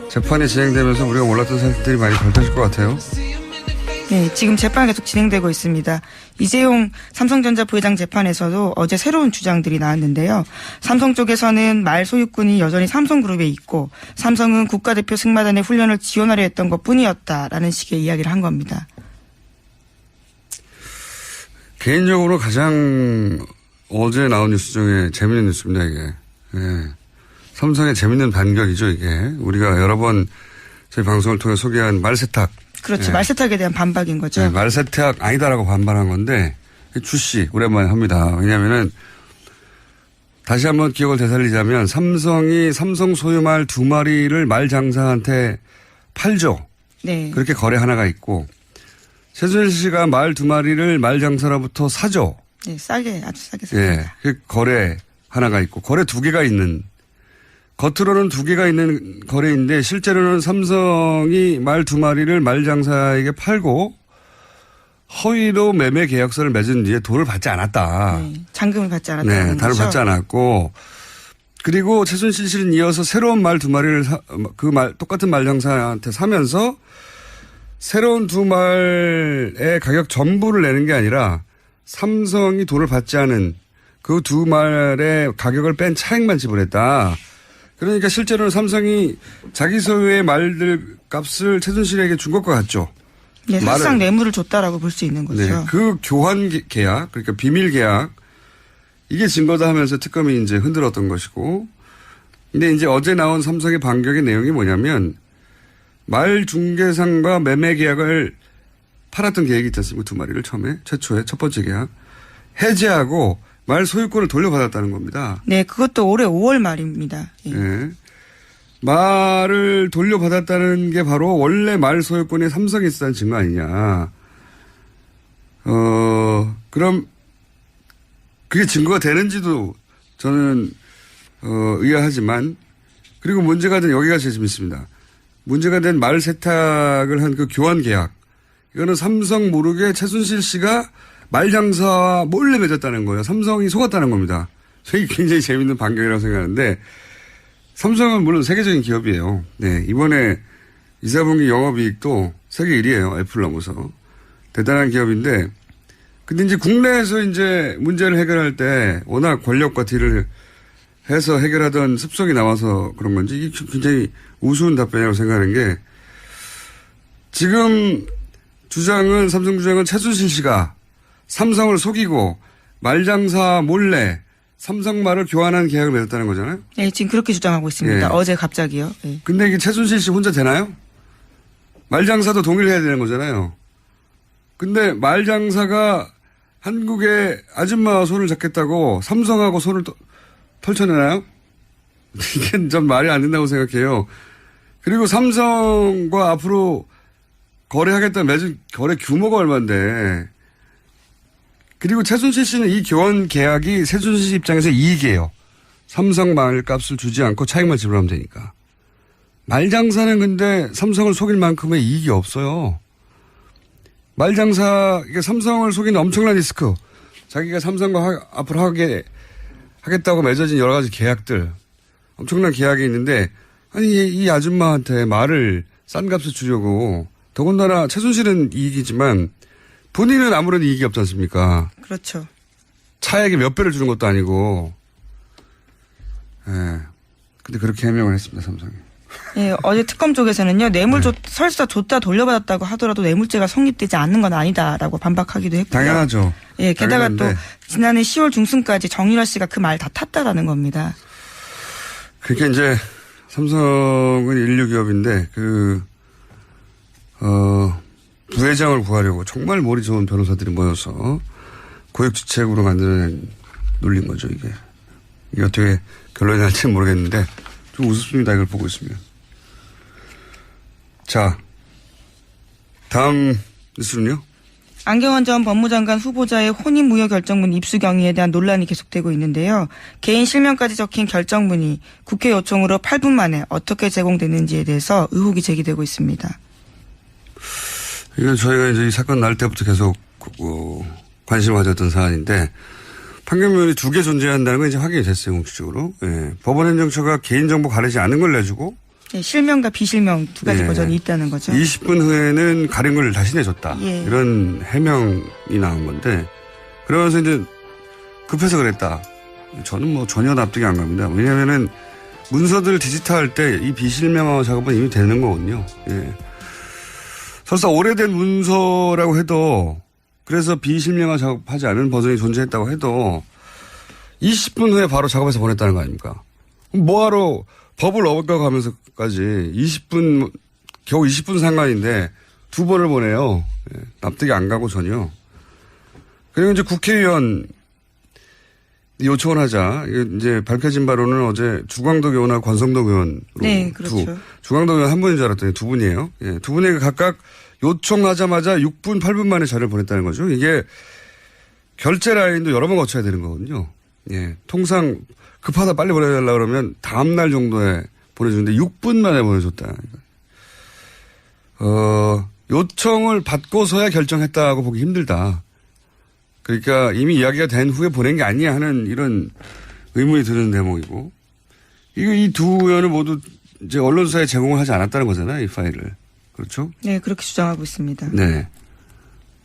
재판이 진행되면서 우리가 몰랐던 사실들이 많이 밝혀질 것 같아요. 네, 지금 재판 계속 진행되고 있습니다. 이재용 삼성전자 부회장 재판에서도 어제 새로운 주장들이 나왔는데요. 삼성 쪽에서는 말 소유권이 여전히 삼성그룹에 있고 삼성은 국가대표 승마단의 훈련을 지원하려 했던 것뿐이었다라는 식의 이야기를 한 겁니다. 개인적으로 가장 어제 나온 뉴스 중에 재밌는 뉴스입니다, 이게. 예. 삼성의 재밌는 반격이죠, 이게. 우리가 여러 번 저희 방송을 통해 소개한 말세탁. 그렇죠. 예. 말세탁에 대한 반박인 거죠. 네, 말세탁 아니다라고 반발한 건데 주씨 오랜만에 합니다. 왜냐하면은 다시 한번 기억을 되살리자면 삼성이 삼성 소유 말 2마리를 말장사한테 팔죠. 네. 그렇게 거래 하나가 있고 최순실 씨가 말 2마리를 말장사로부터 사죠. 네, 싸게 아주 싸게 삽니다. 예, 그 거래 하나가 있고 거래 2개가 있는 겉으로는 2개가 있는 거래인데 실제로는 삼성이 말 2마리를 말장사에게 팔고 허위로 매매 계약서를 맺은 뒤에 돈을 받지 않았다. 네, 잔금을 받지 않았다는 네, 단을 거죠. 받지 않았고 그리고 최순실 씨는 이어서 새로운 말 2마리를 똑같은 말장사한테 사면서 새로운 2말의 가격 전부를 내는 게 아니라 삼성이 돈을 받지 않은 그 2말의 가격을 뺀 차액만 지불했다. 그러니까 실제로는 삼성이 자기 소유의 말들 값을 최순실에게 준 것과 같죠. 네, 사실상 뇌물을 줬다라고 볼 수 있는 거죠. 네, 그 교환 계약, 그러니까 비밀 계약, 이게 증거다 하면서 특검이 이제 흔들었던 것이고, 근데 이제 어제 나온 삼성의 반격의 내용이 뭐냐면, 말 중개상과 매매 계약을 팔았던 계획이 있지 않습니까? 2마리를 처음에, 최초에 첫 번째 계약. 해지하고 말 소유권을 돌려받았다는 겁니다. 네, 그것도 올해 5월 말입니다. 예. 네. 말을 돌려받았다는 게 바로 원래 말 소유권이 삼성에 있었다는 증거 아니냐. 그럼 그게 증거가 되는지도 저는 의아하지만 그리고 문제가 된 여기가 제일 재밌습니다. 문제가 된 말 세탁을 한 그 교환 계약. 이거는 삼성 모르게 최순실 씨가 말장사와 몰래 맺었다는 거예요. 삼성이 속았다는 겁니다. 저희 굉장히 재밌는 반격이라고 생각하는데 삼성은 물론 세계적인 기업이에요. 네, 이번에 2, 4분기 영업이익도 세계 1위예요. 애플 넘어서. 대단한 기업인데 근데 이제 국내에서 이제 문제를 해결할 때 워낙 권력과 딜을 해서 해결하던 습성이 나와서 그런 건지 이게 굉장히 우스운 답변이라고 생각하는 게 지금 삼성 주장은 최순실 씨가 삼성을 속이고 말장사 몰래 삼성말을 교환한 계약을 맺었다는 거잖아요. 네, 지금 그렇게 주장하고 있습니다. 예. 어제 갑자기요. 네. 근데 이게 최순실 씨 혼자 되나요? 말장사도 동일해야 되는 거잖아요. 근데 말장사가 한국의 아줌마와 손을 잡겠다고 삼성하고 손을 펼쳐내나요? 이게 좀 말이 안 된다고 생각해요. 그리고 삼성과 앞으로 거래하겠다는 맺은 거래 규모가 얼마인데 그리고 최순실 씨는 이 교환 계약이 최순실 씨 입장에서 이익이에요. 삼성 말값을 주지 않고 차익만 지불하면 되니까. 말장사는 근데 삼성을 속일 만큼의 이익이 없어요. 말장사, 이게 삼성을 속이는 엄청난 리스크. 자기가 삼성과 앞으로 하겠다고 맺어진 여러 가지 계약들. 엄청난 계약이 있는데, 아니, 이 아줌마한테 말을 싼 값을 주려고, 더군다나 최순실은 이익이지만, 본인은 아무런 이익이 없지 않습니까? 그렇죠. 차액의 몇 배를 주는 것도 아니고. 예. 근데 그렇게 해명을 했습니다, 삼성이. 예, 어제 특검 쪽에서는요, 뇌물 설사 줬다 돌려받았다고 하더라도 뇌물죄가 성립되지 않는 건 아니다라고 반박하기도 했고요. 당연하죠. 예, 게다가 당연한데. 또 지난해 10월 중순까지 정유라 씨가 그 말 다 탔다라는 겁니다. 그게 이제 삼성은 인류 기업인데 부회장을 구하려고 정말 머리 좋은 변호사들이 모여서 고액주책으로 만드는 놀린 거죠, 이게. 이게 어떻게 결론이 날지는 모르겠는데 좀 우습습니다, 이걸 보고 있으면. 자, 다음 뉴스는요? 안경원 전 법무장관 후보자의 혼인무효 결정문 입수 경위에 대한 논란이 계속되고 있는데요. 개인 실명까지 적힌 결정문이 국회 요청으로 8분 만에 어떻게 제공됐는지에 대해서 의혹이 제기되고 있습니다. 이건 저희가 이제 이 사건 날 때부터 계속 관심을 가졌던 사안인데 판결문이 2개 존재한다는 건 이제 확인이 됐어요, 공식적으로. 예. 법원행정처가 개인정보 가리지 않은 걸 내주고 네, 실명과 비실명 두 가지 예. 버전이 있다는 거죠. 20분 후에는 가린 걸 다시 내줬다. 예. 이런 해명이 나온 건데 그러면서 이제 급해서 그랬다. 저는 뭐 전혀 납득이 안 갑니다. 왜냐하면은 문서들 디지털할 때 이 비실명화 작업은 이미 되는 거거든요. 예. 설사 오래된 문서라고 해도 그래서 비실명화 작업하지 않은 버전이 존재했다고 해도 20분 후에 바로 작업해서 보냈다는 거 아닙니까? 뭐하러 법을 어겨가면서까지 20분, 겨우 20분 상관인데 두 번을 보내요. 예, 납득이 안 가고 전혀. 그리고 이제 국회의원 요청을 하자. 이제 밝혀진 바로는 어제 주광덕 의원하고 권성덕 의원으로. 네, 그렇죠. 주광덕 의원 한 분인 줄 알았더니 두 분이에요. 예, 두 분에게 각각 요청하자마자 6분, 8분 만에 자료를 보냈다는 거죠. 이게 결제 라인도 여러 번 거쳐야 되는 거거든요. 예, 통상 급하다 빨리 보내달라 그러면 다음날 정도에 보내주는데 6분 만에 보내줬다. 요청을 받고서야 결정했다고 보기 힘들다. 그러니까 이미 이야기가 된 후에 보낸 게 아니야 하는 이런 의문이 드는 대목이고. 이 두 의원을 모두 이제 언론사에 제공을 하지 않았다는 거잖아요. 이 파일을. 그렇죠? 네, 그렇게 주장하고 있습니다. 네.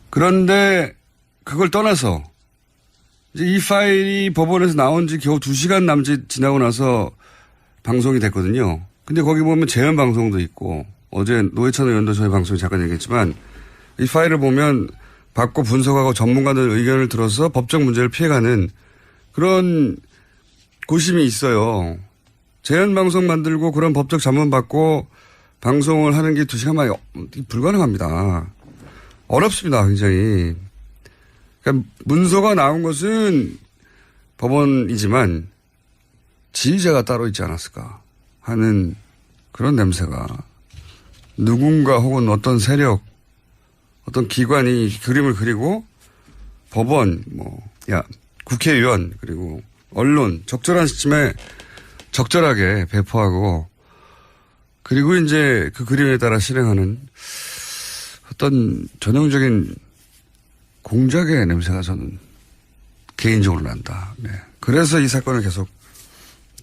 그런데 그걸 떠나서 이제 이 파일이 법원에서 나온 지 겨우 2시간 남짓 지나고 나서 방송이 됐거든요. 근데 거기 보면 재연 방송도 있고 어제 노회찬 의원도 저희 방송에 잠깐 얘기했지만 이 파일을 보면 받고 분석하고 전문가들 의견을 들어서 법적 문제를 피해가는 그런 고심이 있어요. 재연 방송 만들고 그런 법적 자문 받고 방송을 하는 게 2시간 만에 불가능합니다. 어렵습니다, 굉장히. 그러니까 문서가 나온 것은 법원이지만 지휘자가 따로 있지 않았을까 하는 그런 냄새가 누군가 혹은 어떤 세력, 어떤 기관이 그림을 그리고 법원, 국회의원 그리고 언론 적절한 시점에 적절하게 배포하고 그리고 이제 그 그림에 따라 실행하는 어떤 전형적인 공작의 냄새가 저는 개인적으로 난다. 네. 그래서 이 사건을 계속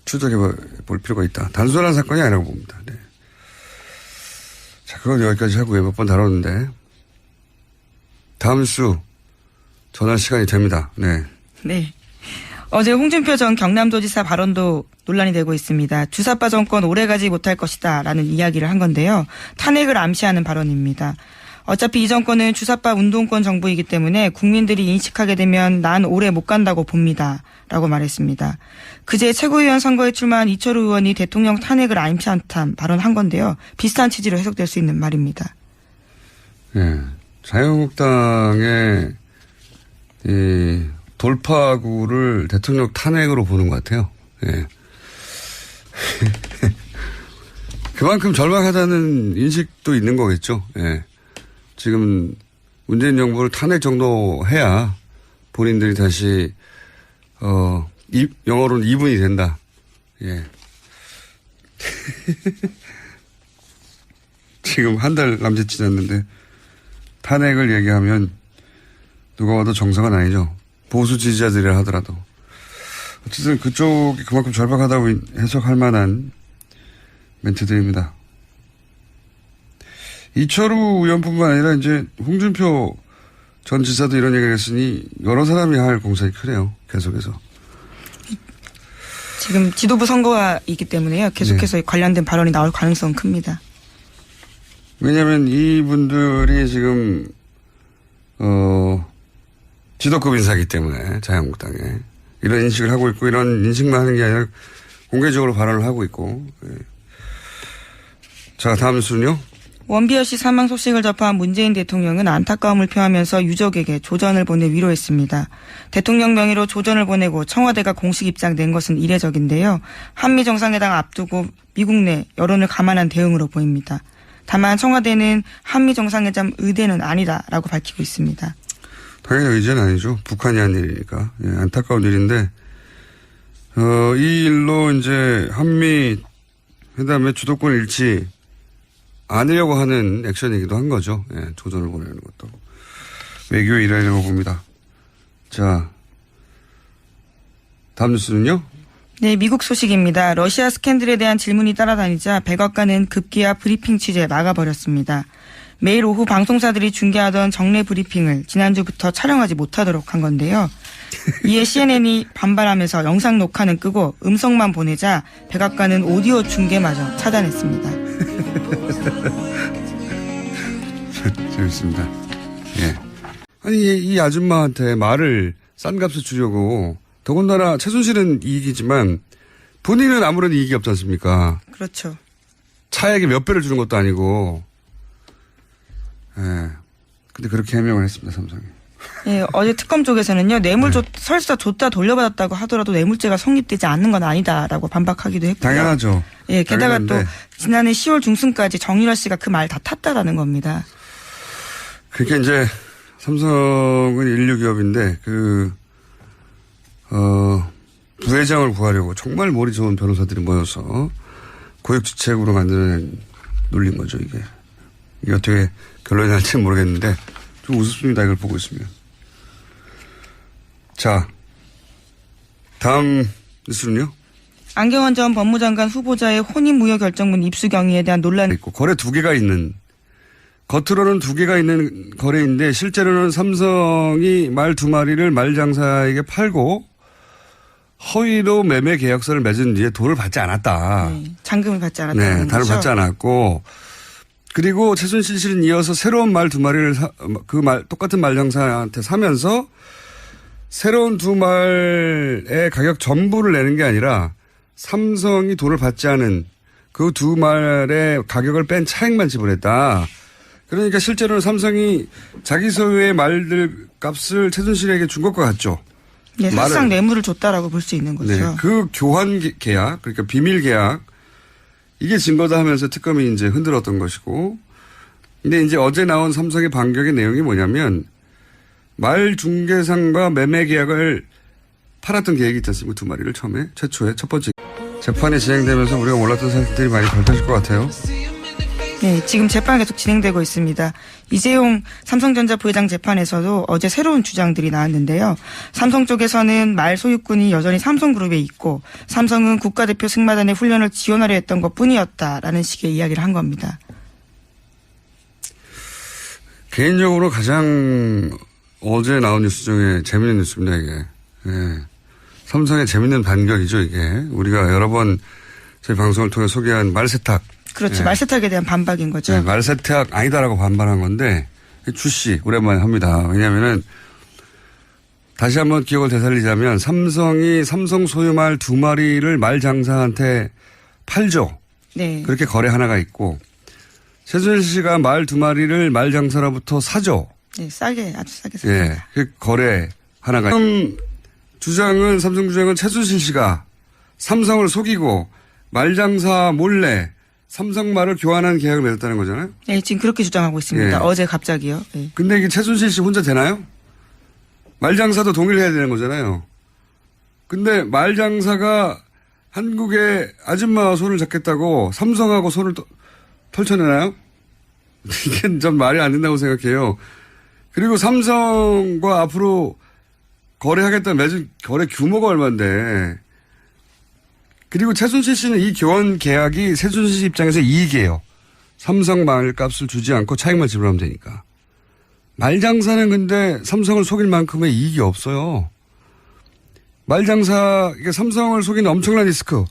추적해 볼 필요가 있다. 단순한 사건이 아니라고 봅니다. 네. 자, 그건 여기까지 하고요. 몇 번 다뤘는데 다음 주 전할 시간이 됩니다. 네. 네. 어제 홍준표 전 경남도지사 발언도 논란이 되고 있습니다. 주사파 정권 오래가지 못할 것이다 라는 이야기를 한 건데요. 탄핵을 암시하는 발언입니다. 어차피 이 정권은 주사파 운동권 정부이기 때문에 국민들이 인식하게 되면 난 오래 못 간다고 봅니다. 라고 말했습니다. 그제 최고위원 선거에 출마한 이철우 의원이 대통령 탄핵을 암시한 발언한 건데요. 비슷한 취지로 해석될 수 있는 말입니다. 네. 자유한국당의 이 돌파구를 대통령 탄핵으로 보는 것 같아요. 예. 그만큼 절박하다는 인식도 있는 거겠죠. 예. 지금 문재인 정부를 탄핵 정도 해야 본인들이 다시 영어로는 이분이 된다. 예. 지금 한 달 남짓 지났는데 탄핵을 얘기하면 누가 봐도 정상은 아니죠. 보수 지지자들이라 하더라도. 어쨌든 그쪽이 그만큼 절박하다고 해석할 만한 멘트들입니다. 이철우 의원뿐만 아니라 이제 홍준표 전 지사도 이런 얘기를 했으니 여러 사람이 할 공사이 크네요. 계속해서. 지금 지도부 선거가 있기 때문에요. 계속해서 네. 관련된 발언이 나올 가능성은 큽니다. 왜냐하면 이분들이 지금 지도급 인사이기 때문에 자유한국당에 이런 인식을 하고 있고 이런 인식만 하는 게 아니라 공개적으로 발언을 하고 있고. 예. 자, 다음 순요. 원비어 씨 사망 소식을 접한 문재인 대통령은 안타까움을 표하면서 유족에게 조전을 보내 위로했습니다. 대통령 명의로 조전을 보내고 청와대가 공식 입장 낸 것은 이례적인데요. 한미 정상회담 앞두고 미국 내 여론을 감안한 대응으로 보입니다. 다만 청와대는 한미 정상회담 의대는 아니다라고 밝히고 있습니다. 당연히 의제는 아니죠. 북한이 한 일이니까. 예, 안타까운 일인데 이 일로 이제 한미 회담의 주도권 일치 아니려고 하는 액션이기도 한 거죠. 예, 조전을 보내는 것도. 외교의 일환이라고 봅니다. 자, 다음 뉴스는요? 네, 미국 소식입니다. 러시아 스캔들에 대한 질문이 따라다니자 백악관은 급기야 브리핑 취재 막아버렸습니다. 매일 오후 방송사들이 중계하던 정례 브리핑을 지난주부터 촬영하지 못하도록 한 건데요. 이에 CNN이 반발하면서 영상 녹화는 끄고 음성만 보내자 백악관은 오디오 중계마저 차단했습니다. 재밌습니다. 예. 아니, 이 아줌마한테 말을 싼 값을 주려고, 더군다나 최순실은 이익이지만 본인은 아무런 이익이 없지 않습니까? 그렇죠. 차액의 몇 배를 주는 것도 아니고. 예. 근데 그렇게 해명을 했습니다, 삼성이. 예, 어제 특검 쪽에서는요, 설사 줬다 돌려받았다고 하더라도 뇌물죄가 성립되지 않는 건 아니다라고 반박하기도 했고요. 당연하죠. 예, 게다가 당연한데. 또 지난해 10월 중순까지 정유라 씨가 그 말 다 탔다라는 겁니다. 그러니까 이제 삼성은 인류 기업인데 부회장을 구하려고 정말 머리 좋은 변호사들이 모여서 고액주책으로 만드는 놀린 거죠, 이게. 이게 어떻게 결론이 날지는 모르겠는데 좀 우습습니다, 이걸 보고 있으면. 자, 다음 뉴스는요? 안경원 전 법무장관 후보자의 혼인무효결정문 입수 경위에 대한 논란이 있고, 거래 두 개가 있는, 겉으로는 두 개가 있는 거래인데 실제로는 삼성이 말 두 마리를 말장사에게 팔고 허위로 매매 계약서를 맺은 뒤에 돈을 받지 않았다. 네, 잔금을 받지 않았다는 네, 단을 거죠. 받지 않았고, 그리고 최순실 씨는 이어서 새로운 말 두 마리를 똑같은 말장사한테 사면서 새로운 두 말의 가격 전부를 내는 게 아니라 삼성이 돈을 받지 않은 그 두 말의 가격을 뺀 차액만 지불했다. 그러니까 실제로는 삼성이 자기 소유의 말들 값을 최순실에게 준 것과 같죠. 네, 사실상 뇌물을 줬다라고 볼 수 있는 거죠. 네, 그 교환 계약, 그러니까 비밀 계약, 이게 증거다 하면서 특검이 이제 흔들었던 것이고, 근데 이제 어제 나온 삼성의 반격의 내용이 뭐냐면, 말 중개상과 매매 계약을 팔았던 계획이 있지 않습니까? 두 마리를 처음에, 최초에, 첫 번째. 재판이 진행되면서 우리가 몰랐던 사실들이 많이 밝혀질 것 같아요. 네, 지금 재판 계속 진행되고 있습니다. 이재용 삼성전자 부회장 재판에서도 어제 새로운 주장들이 나왔는데요. 삼성 쪽에서는 말 소유권이 여전히 삼성그룹에 있고 삼성은 국가대표 승마단의 훈련을 지원하려 했던 것뿐이었다라는 식의 이야기를 한 겁니다. 개인적으로 가장 어제 나온 뉴스 중에 재밌는 뉴스입니다, 이게. 예. 삼성의 재밌는 반격이죠, 이게. 우리가 여러 번 저희 방송을 통해 소개한 말세탁. 그렇죠. 네. 말세탁에 대한 반박인 거죠. 네, 말세탁 아니다라고 반발한 건데 주씨 오랜만에 합니다. 왜냐하면은 다시 한번 기억을 되살리자면 삼성이 삼성 소유 말 두 마리를 말장사한테 팔죠. 네. 그렇게 거래 하나가 있고 최순실 씨가 말 두 마리를 말장사로부터 사죠. 네, 싸게 아주 싸게 샀습니다. 예, 그 거래 하나가. 삼성 주장은 최순실 씨가 삼성을 속이고 말장사 몰래 삼성 말을 교환한 계약을 맺었다는 거잖아요. 네, 지금 그렇게 주장하고 있습니다. 예. 어제 갑자기요. 네. 근데 이게 최순실 씨 혼자 되나요? 말장사도 동의를 해야 되는 거잖아요. 근데 말장사가 한국의 아줌마와 손을 잡겠다고 삼성하고 손을 펼쳐내나요? 이게 좀 말이 안 된다고 생각해요. 그리고 삼성과 앞으로 거래하겠다는 맺은 거래 규모가 얼마인데. 그리고 최순실 씨는 이 교환 계약이 최순실 씨 입장에서 이익이에요. 삼성 말 값을 주지 않고 차익만 지불하면 되니까. 말장사는 근데 삼성을 속일 만큼의 이익이 없어요. 말장사, 이게 삼성을 속이는 엄청난 리스크.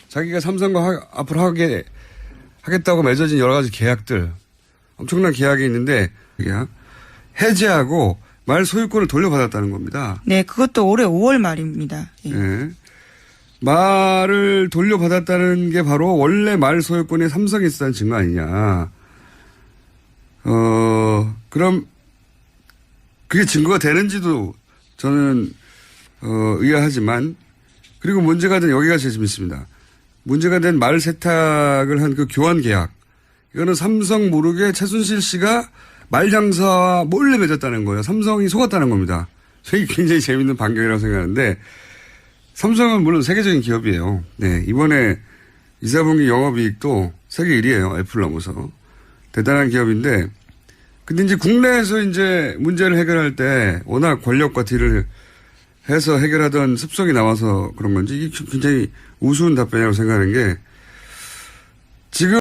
자기가 삼성과 앞으로 하겠다고 맺어진 여러 가지 계약들. 엄청난 계약이 있는데, 해제하고 말 소유권을 돌려받았다는 겁니다. 네, 그것도 올해 5월 말입니다. 예. 네. 말을 돌려받았다는 게 바로 원래 말 소유권이 삼성에 있었다는 증거 아니냐. 그럼 그게 증거가 되는지도 저는 의아하지만, 그리고 문제가 된 여기가 제일 재밌습니다. 문제가 된 말 세탁을 한 그 교환 계약. 이거는 삼성 모르게 최순실 씨가 말장사와 몰래 맺었다는 거예요. 삼성이 속았다는 겁니다. 저희 굉장히 재밌는 반격이라고 생각하는데, 삼성은 물론 세계적인 기업이에요. 네, 이번에 2, 4분기 영업이익도 세계 1위예요. 애플 넘어서. 대단한 기업인데, 근데 이제 국내에서 이제 문제를 해결할 때 워낙 권력과 딜을 해서 해결하던 습성이 나와서 그런 건지 이게 굉장히 우스운 답변이라고 생각하는 게 지금